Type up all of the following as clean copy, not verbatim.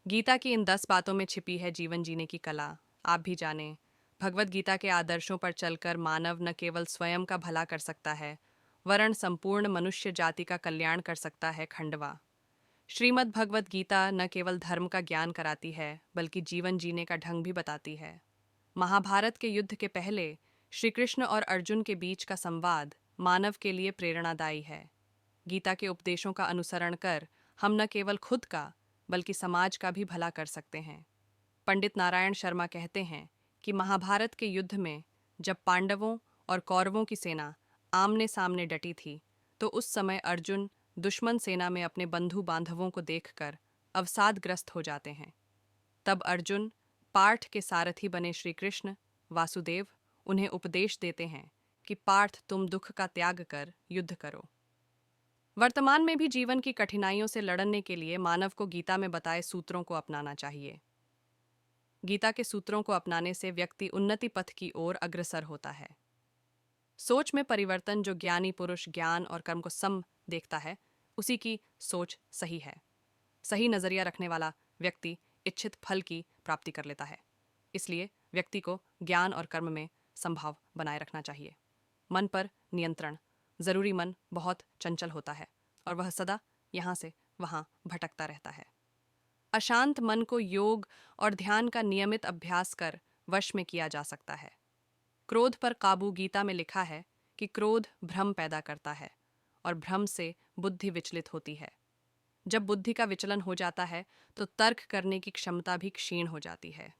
गीता की इन 10 बातों में छिपी है जीवन जीने की कला। आप भी जानें। भगवत गीता के आदर्शों पर चलकर मानव न केवल स्वयं का भला कर सकता है, वरन संपूर्ण मनुष्य जाति का कल्याण कर सकता है। खंडवा। श्रीमद् भगवत गीता न केवल धर्म का ज्ञान कराती है, बल्कि जीवन जीने का ढंग भी बताती है। महाभारत के युद्ध के पहले श्री कृष्ण और अर्जुन के बीच का संवाद मानव के लिए प्रेरणादायी है। गीता के उपदेशों का अनुसरण कर हम न केवल खुद का बल्कि समाज का भी भला कर सकते हैं। पंडित नारायण शर्मा कहते हैं कि महाभारत के युद्ध में जब पांडवों और कौरवों की सेना आमने सामने डटी थी, तो उस समय अर्जुन दुश्मन सेना में अपने बंधु बांधवों को देखकर अवसादग्रस्त हो जाते हैं। तब अर्जुन, पार्थ के सारथी बने श्री कृष्ण वासुदेव, उन्हें उपदेश देते हैं कि पार्थ, तुम दुख का त्याग कर युद्ध करो। वर्तमान में भी जीवन की कठिनाइयों से लड़ने के लिए मानव को गीता में बताए सूत्रों को अपनाना चाहिए। गीता के सूत्रों को अपनाने से व्यक्ति उन्नति पथ की ओर अग्रसर होता है। सोच में परिवर्तन। जो ज्ञानी पुरुष ज्ञान और कर्म को सम देखता है, उसी की सोच सही है। सही नजरिया रखने वाला व्यक्ति इच्छित फल की प्राप्ति कर लेता है। इसलिए व्यक्ति को ज्ञान और कर्म में संभाव बनाए रखना चाहिए। मन पर नियंत्रण जरूरी। मन बहुत चंचल होता है और वह सदा यहाँ से वहाँ भटकता रहता है। अशांत मन को योग और ध्यान का नियमित अभ्यास कर वश में किया जा सकता है। क्रोध पर काबू। गीता में लिखा है कि क्रोध भ्रम पैदा करता है और भ्रम से बुद्धि विचलित होती है। जब बुद्धि का विचलन हो जाता है तो तर्क करने की क्षमता भी क्षीण हो जाती है।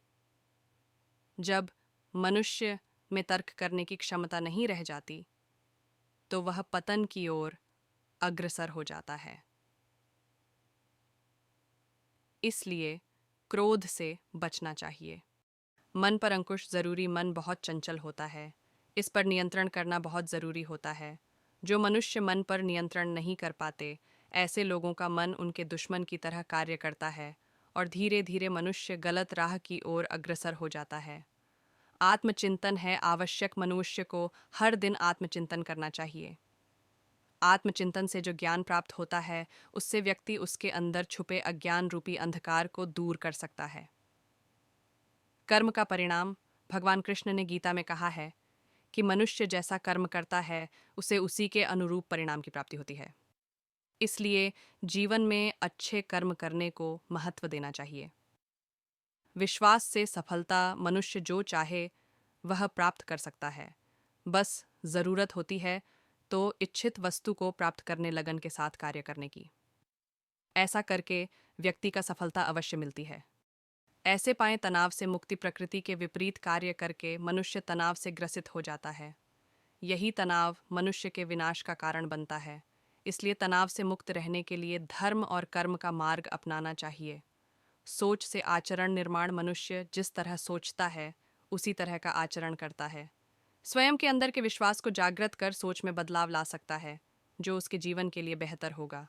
जब मनुष्य में तर्क करने की क्षमता नहीं रह जाती, तो वह पतन की ओर अग्रसर हो जाता है। इसलिए क्रोध से बचना चाहिए। मन पर अंकुश जरूरी। मन बहुत चंचल होता है, इस पर नियंत्रण करना बहुत जरूरी होता है। जो मनुष्य मन पर नियंत्रण नहीं कर पाते, ऐसे लोगों का मन उनके दुश्मन की तरह कार्य करता है और धीरे धीरे मनुष्य गलत राह की ओर अग्रसर हो जाता है। आत्मचिंतन है आवश्यक। मनुष्य को हर दिन आत्मचिंतन करना चाहिए। आत्मचिंतन से जो ज्ञान प्राप्त होता है, उससे व्यक्ति उसके अंदर छुपे अज्ञान रूपी अंधकार को दूर कर सकता है। कर्म का परिणाम। भगवान कृष्ण ने गीता में कहा है कि मनुष्य जैसा कर्म करता है, उसे उसी के अनुरूप परिणाम की प्राप्ति होती है। इसलिए जीवन में अच्छे कर्म करने को महत्व देना चाहिए। विश्वास से सफलता। मनुष्य जो चाहे वह प्राप्त कर सकता है, बस जरूरत होती है तो इच्छित वस्तु को प्राप्त करने लगन के साथ कार्य करने की। ऐसा करके व्यक्ति का सफलता अवश्य मिलती है। ऐसे पाएं तनाव से मुक्ति। प्रकृति के विपरीत कार्य करके मनुष्य तनाव से ग्रसित हो जाता है। यही तनाव मनुष्य के विनाश का कारण बनता है। इसलिए तनाव से मुक्त रहने के लिए धर्म और कर्म का मार्ग अपनाना चाहिए। सोच से आचरण निर्माण। मनुष्य जिस तरह सोचता है, उसी तरह का आचरण करता है। स्वयं के अंदर के विश्वास को जागृत कर सोच में बदलाव ला सकता है, जो उसके जीवन के लिए बेहतर होगा।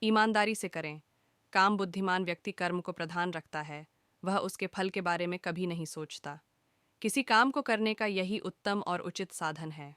ईमानदारी से करें काम। बुद्धिमान व्यक्ति कर्म को प्रधान रखता है, वह उसके फल के बारे में कभी नहीं सोचता। किसी काम को करने का यही उत्तम और उचित साधन है।